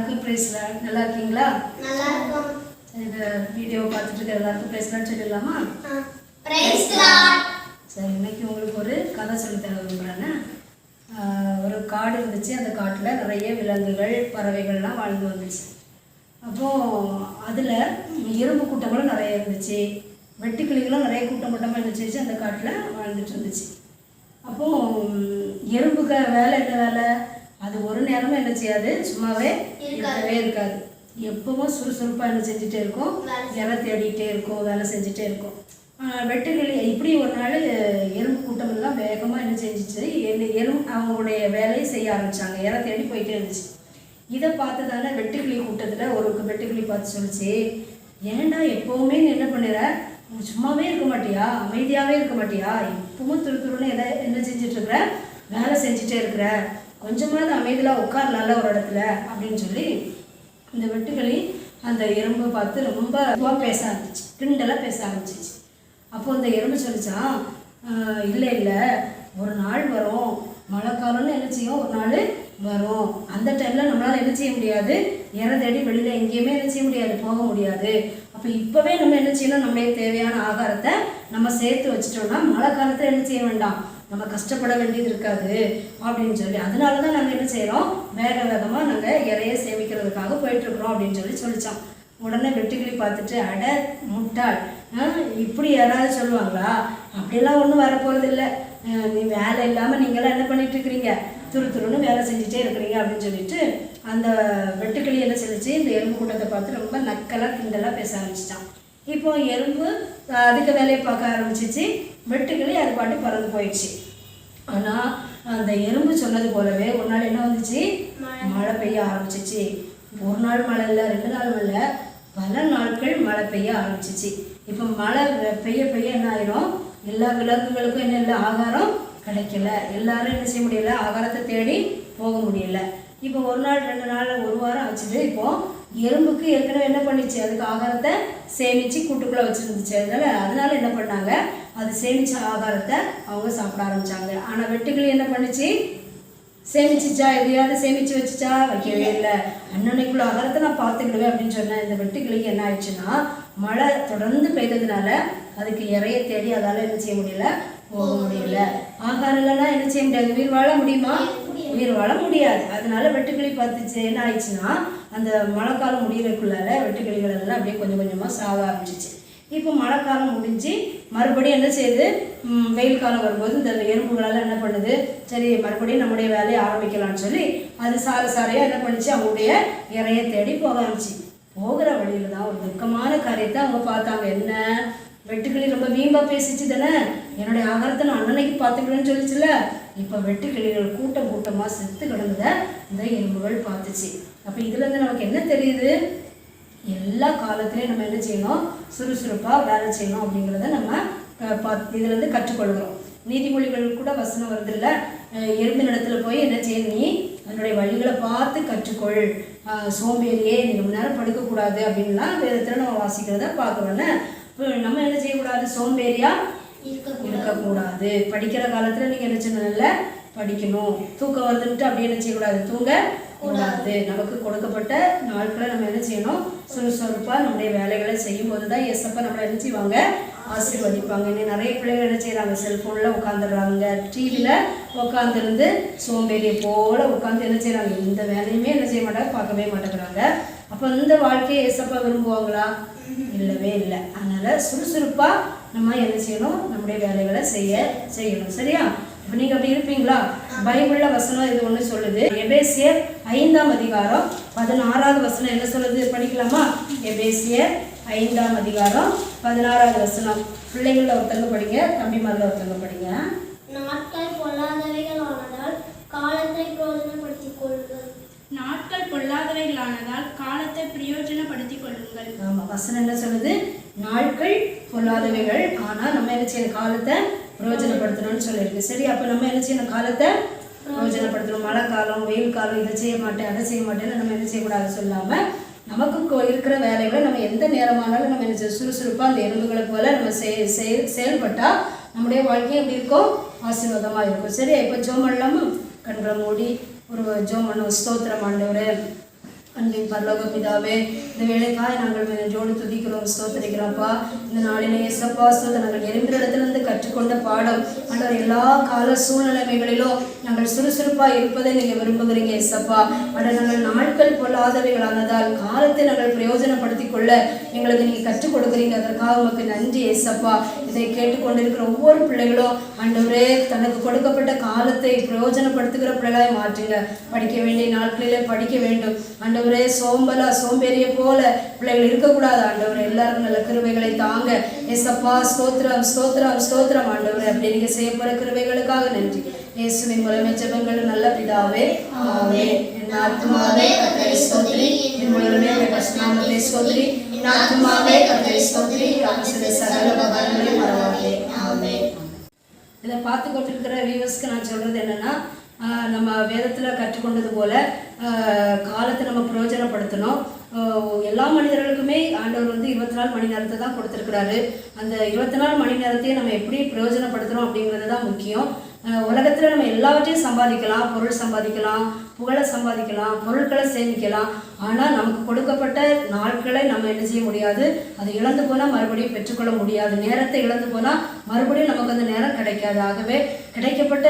எல்லாருக்கும் பிரைஸ்ல நல்லா இருக்கீங்களா? நல்லா இருக்கோம். இந்த வீடியோ பார்த்துட்டு இருக்க எல்லாருக்கும் பிரைஸ்ல சொல்லிடலாமா? பிரைஸ் லார்ட். சரி, இன்னைக்கு உங்களுக்கு ஒரு கதை சொல்லி தர விரும்புகிறேன்னா, ஒரு காடு இருந்துச்சு. அந்த காட்டில் நிறைய விலங்குகள் பறவைகள்லாம் வாழ்ந்து வந்துச்சு. அப்போது அதில் எறும்பு கூட்டங்களும் நிறைய இருந்துச்சு. வெட்டுக்கிளிகளும் நிறைய கூட்டம் கூட்டமாக இருந்துச்சு. அந்த காட்டில் வாழ்ந்துட்டு இருந்துச்சு. அப்போது எறும்புக வேலை என்ன வேலை? அது ஒரு நேரமும் என்ன செய்யாது, சும்மாவே இருக்கவே இருக்காது. எப்பவும் சுறுசுறுப்பாக என்ன செஞ்சுட்டே இருக்கும், இலை தேடிகிட்டே இருக்கும், வேலை செஞ்சுட்டே இருக்கும். வெட்டுக்கிளி இப்படி ஒரு நாள் எறும்பு கூட்டம் எல்லாம் வேகமாக என்ன செஞ்சிச்சு, அவங்களுடைய வேலையை செய்ய ஆரம்பித்தாங்க. இலை தேடி போயிட்டே இருந்துச்சு. இதை பார்த்ததால வெட்டுக்கிளி கூட்டத்தில் ஒரு வெட்டுக்கிளி பார்த்து சொல்லிச்சு, ஏன்டா எப்போவுமே நீ என்ன பண்ணுற, சும்மாவே இருக்க மாட்டியா, அமைதியாகவே இருக்க மாட்டியா, இப்பவும் துருத்துருன்னு என்ன செஞ்சிட்ருக்குற, வேலை செஞ்சுட்டே இருக்கிற, கொஞ்சமாவது அமைதியாக உட்காரலாம்ல ஒரு இடத்துல அப்படின்னு சொல்லி இந்த வெட்டுக்கிளி அந்த எறும்பை பார்த்து ரொம்ப இதுவாக பேச ஆரம்பிச்சு, கிண்டலாக பேச ஆரம்பிச்சிச்சு. அப்போ அந்த எறும்பு சொல்லிச்சான், இல்லை இல்லை, ஒரு நாள் வரும், மழை காலம்னு என்ன செய்யும், ஒரு நாள் வரும். அந்த டைமில் நம்மளால் என்ன செய்ய முடியாது, இறை தேடி வெளியில் எங்கேயுமே என்ன செய்ய முடியாது, போக முடியாது. அப்போ இப்போவே நம்ம என்ன செய்யணும், நம்மளுடைய தேவையான ஆகாரத்தை நம்ம சேர்த்து வச்சுட்டோம்னா மழை காலத்தில் என்ன செய்ய வேண்டாம், நம்ம கஷ்டப்பட வேண்டியது இருக்காது அப்படின்னு சொல்லி, அதனால தான் நாங்கள் என்ன செய்கிறோம், வேக வேகமாக நாங்கள் இறைய சேமிக்கிறதுக்காக போயிட்டுருக்குறோம் அப்படின்னு சொல்லிச்சான். உடனே வெட்டுக்கிளி பார்த்துட்டு, அட முட்டாள், இப்படி யாராவது சொல்லுவாங்களா, அப்படியெல்லாம் ஒன்றும் வரப்போகிறது இல்லை, நீ வேலை இல்லாமல் நீங்களாம் என்ன பண்ணிட்டு இருக்கிறீங்க, துருன்னு வேலை செஞ்சுட்டே இருக்கிறீங்க அப்படின்னு சொல்லிட்டு அந்த வெட்டுக்கிளி என்ன சொல்லிச்சு, இந்த எறும்பு கூட்டத்தை பார்த்து ரொம்ப நக்கலாக கிண்டலாக பேச ஆரம்பிச்சிட்டான். இப்போ எறும்பு அதுக்கு வேலையை பார்க்க ஆரம்பிச்சிச்சு, வெட்டுக்கிளி அது பாட்டு பறந்து போயிடுச்சு. ஆனால் அந்த எறும்பு சொன்னது போலவே ஒரு நாள் என்ன வந்துச்சு, மழை பெய்ய ஆரம்பிச்சிச்சு. ஒரு நாள் மழை இல்லை, 2 நாள் இல்லை, பல நாட்கள் மழை பெய்ய ஆரம்பிச்சிச்சு. இப்போ மழை பெய்ய பெய்ய என்ன ஆயிரும், எல்லா விலங்குகளுக்கும் என்ன இல்லை, ஆகாரம் கிடைக்கல, எல்லாரும் என்ன செய்ய முடியல, ஆகாரத்தை தேடி போக முடியல. இப்போ ஒரு நாள் 2 நாள் ஒரு வாரம் ஆச்சுது. இப்போது எறும்புக்கு ஏற்கனவே என்ன பண்ணிச்சு, அதுக்கு ஆகாரத்தை சேமித்து கூட்டுக்குள்ளே வச்சுருந்துச்சு. அதனால என்ன பண்ணாங்க, அது சேமித்த ஆகாரத்தை அவங்க சாப்பிட ஆரம்பித்தாங்க. ஆனால் வெட்டுக்கிளி என்ன பண்ணிச்சு, சேமிச்சிச்சா, எதையாவது சேமித்து வச்சுச்சா, வைக்கவே இல்லை. அன்னன்னைக்குள்ள ஆகாரத்தை நான் பார்த்துக்கிடுவேன் அப்படின்னு சொன்னேன். இந்த வெட்டுக்கிளிக்கு என்ன ஆயிடுச்சுன்னா, மழை தொடர்ந்து பெய்ததுனால அதுக்கு இறைய தேடி அதால் என்ன செய்ய முடியல, போக முடியல. ஆகாரம் இல்லைன்னா என்ன செய்ய முடியாது, உயிர் வாழ முடியுமா, உயிர் வாழ முடியாது. அதனால வெட்டுக்கிளி பார்த்துச்சு என்ன ஆயிடுச்சுன்னா, அந்த மழைக்காலம் முடிகிறதுக்குள்ளால வெட்டுக்கிளிகள் எல்லாம் அப்படியே கொஞ்சம் கொஞ்சமாக சாக ஆரம்பிச்சிச்சு. இப்போ மழைக்காலம் முடிஞ்சு மறுபடியும் என்ன செய்யுது, வெயில் காலம் வரும்போது இந்த எறும்புகளெல்லாம் என்ன பண்ணுது, சரி மறுபடியும் நம்முடைய வேலையை ஆரம்பிக்கலாம்னு சொல்லி அது சாரையாக என்ன பண்ணிச்சு, அவங்களுடைய இறைய தேடி போக ஆரம்பிச்சு. போகிற வழியில் தான் ஒரு துக்கமான காரியத்தை அவங்க பார்த்தாங்க. என்ன, வெட்டுக்கிளி ரொம்ப வீம்பா பேசிச்சு தானே, என்னுடைய ஆகாரத்தை நான் அன்னன்னைக்கு பார்த்துக்கிறேன்னு சொல்லிச்சுல. இப்போ வெட்டுக்கிளிகள் கூட்டம் கூட்டமாக செத்து கிடந்தத இந்த எறும்புகள் பார்த்துச்சு. அப்போ இதுலேருந்து நமக்கு என்ன தெரியுது, எல்லா காலத்துலேயும் நம்ம என்ன செய்யணும், சுறுசுறுப்பாக வேலை செய்யணும் அப்படிங்கிறத நம்ம இதுலேருந்து கற்றுக்கொள்கிறோம். நீதிமொழிகள் கூட வசனம் வருது இல்லை, எறும்பின் இடத்துல போய் என்ன செய்யணும், நீ அதனுடைய வழிகளை பார்த்து கற்றுக்கொள், சோம்பேறியே நீ ரொம்ப நேரம் படுக்கக்கூடாது அப்படின்லாம் வேதத்தில் நம்ம வாசிக்கிறத பார்க்குறோன்னு. இப்போ நம்ம என்ன செய்யக்கூடாது, சோம்பேறியா இருக்கக்கூடாது. படிக்கிற காலத்தில் நீங்கள் என்ன செய்யணும்ல, படிக்கணும். தூக்கம் வருதுன்ட்டு அப்படி என்ன செய்யக்கூடாது, தூங்க கூடாது. நமக்கு கொடுக்கப்பட்ட நாட்களை நம்ம என்ன செய்யணும், சுறுசுறுப்பாக நம்முடைய வேலைகளை செய்யும் போது தான் ஏசப்பா நம்மளை என்ன செய்வாங்க, ஆசீர்வதிப்பாங்க. இன்னும் நிறைய பிள்ளைகள் என்ன செய்கிறாங்க, செல்ஃபோனில் உட்காந்துடுறாங்க, டிவியில் உட்காந்துருந்து சோம்பேறியை போல் உட்காந்து என்ன செய்கிறாங்க, இந்த வேலையுமே என்ன செய்ய மாட்டாங்க, பார்க்கவே மாட்டேங்கிறாங்க. அப்போ இந்த வாழ்க்கையை ஏசப்பா விரும்புவாங்களா, இல்லவே இல்லை. அதனால் சுறுசுறுப்பாக நம்ம என்ன செய்யணும், நம்முடைய வேலைகளை செய்யணும். சரியா? இப்போ நீங்கள் அப்படி இருப்பீங்களா? பைபிளில் வசனம் இது ஒன்று சொல்லுது. எபேசியர் 5ஆம் அதிகாரம் 16வது வசனம் என்ன சொல்லுது, படிக்கலாமா? எபேசியர் 5ஆம் அதிகாரம் 16வது வசனம். பிள்ளைகளில் ஒருத்தங்க படிங்க, தம்பிமாரில் ஒருத்தங்க படிங்க. நாட்கள் பொல்லாதவைகளானதால் காலத்தை பிரயோஜனப்படுத்திக் கொள்ளுங்கள். நாட்கள் பொல்லாதவைகளானதால் காலத்தை பிரயோஜனப்படுத்திக் கொள்ளுங்கள். ஆமாம், வசனம் என்ன சொல்லுது, நாட்கள் பொல்லாதவைகள், ஆனால் நம்ம என்ன செய்யணும், காலத்தை பிரயோஜனப்படுத்தணும்னு சொல்லியிருக்கு. சரி, அப்போ நம்ம என்ன செய்யணும், காலத்தை பிரயோஜனப்படுத்தணும். மழை காலம், வெயில் காலம், இதை செய்ய மாட்டேன் அதை செய்ய மாட்டேன்னு நம்ம என்ன செய்யக்கூடாது சொல்லாமல், நமக்கு இருக்கிற வேலைகளை நம்ம எந்த நேரமானாலும் நம்ம என்ன சுறுசுறுப்பாக அந்த எறும்புகளை போல் நம்ம செயல்பட்டால் நம்முடைய வாழ்க்கையை எப்படி இருக்கும், ஆசீர்வாதமாக இருக்கும். சரியா? இப்போ ஜோம் பண்ணலாமா? கண்களை மூடி ஒரு ஜோம் பண்ணுவோம். ஸ்தோத்திரம் ஆண்டவரே, அன்பின் பரலோக பிதாவே, இந்த வேலைக்காய் நாங்கள் நெஞ்சோடு துதிக்கிறோம், ஸ்தோத்திரிக்கிறோம்ப்பா. இந்த நாளிலே இயேசப்பா ஸ்தோத்திரம், நாங்கள் எரிந்த இடத்திலிருந்து கற்றுக்கொண்ட பாடம் ஆண்டவர், எல்லா கால சூழ்நிலைமைகளிலும் நாங்கள் சுறுசுறுப்பாக இருப்பதை நீங்கள் விரும்புகிறீங்க இயேசப்பா. ஆண்டவர், நாங்கள் நாட்கள் பொல்லாதவைகளானதால் காலத்தை நாங்கள் பிரயோஜனப்படுத்திக் கொள்ள எங்களுக்கு நீங்கள் கற்றுக் கொடுக்குறீங்க. அதற்காக உமக்கு நன்றி இயேசப்பா. இதை கேட்டுக்கொண்டிருக்கிற ஒவ்வொரு பிள்ளைகளும் ஆண்டவரே தனக்கு கொடுக்கப்பட்ட காலத்தை பிரயோஜனப்படுத்துகிற பிள்ளைகளாய் மாற்றுங்க. படிக்க வேண்டிய நாட்களிலே படிக்க வேண்டும் ஆண்டவரே. சோம்பேறிய போல பிள்ளைகள் இருக்கக்கூடாது ஆண்டவரே. எல்லாரும் நல்ல கிருபைகளை தாங்க ஏசப்பா. ஸ்தோத்திரம் ஸ்தோத்திரம் ஸ்தோத்திரம் ஆண்டவரே. அப்படி நீங்க செய்ய போற கிருபைகளுக்காக நன்றி. இயேசுவின் மூலமே ஜெபங்கள் நல்ல பிதாவே, ஆமென். என் ஆத்துமாவே கர்த்தரை ஸ்தோத்திரி, என் முழுவதுமே உம்முடைய பரிசுத்த நாமத்தை ஸ்தோத்திரி. என் ஆத்துமாவே கர்த்தரை ஸ்தோத்திரி, அவர் செய்த சகல உபகாரங்களையும் மறவாதே. ஆமென். இதை பார்த்து கொண்டிருக்கிற வியூவர்ஸ்க்கு நான் சொல்றது என்னன்னா, நம்ம வேதத்தில் கற்றுக்கொண்டது போல காலத்தை நம்ம பிரயோஜனப்படுத்தணும். எல்லா மனிதர்களுக்குமே ஆண்டவர் 24 மணி நேரத்தை தான் கொடுத்துருக்கிறாரு. அந்த 24 மணி நேரத்தையும் நம்ம எப்படி பிரயோஜனப்படுத்துகிறோம் அப்படிங்கிறது தான் முக்கியம். உலகத்தில் நம்ம எல்லாவற்றையும் சம்பாதிக்கலாம், பொருள் சம்பாதிக்கலாம், புகழை சம்பாதிக்கலாம், பொருட்களை சேமிக்கலாம். ஆனால் நமக்கு கொடுக்கப்பட்ட நாட்களை நம்ம என்ன செய்ய முடியாது. அது இழந்து போனால் மறுபடியும் பெற்றுக்கொள்ள முடியாது. நேரத்தை இழந்து போனால் மறுபடியும் நமக்கு அந்த நேரம் கிடைக்காது. ஆகவே கிடைக்கப்பட்ட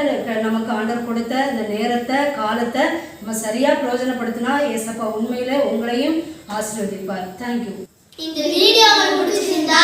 நமக்கு ஆண்டவர் கொடுத்த இந்த நேரத்தை, காலத்தை நம்ம சரியாக பிரயோஜனப்படுத்தினா ஏசப்பா உண்மையிலே உங்களையும் ஆசீர்வதிப்பார். தேங்க்யூ. இந்த வீடியோ உங்களுக்கு பிடிச்சிருந்தா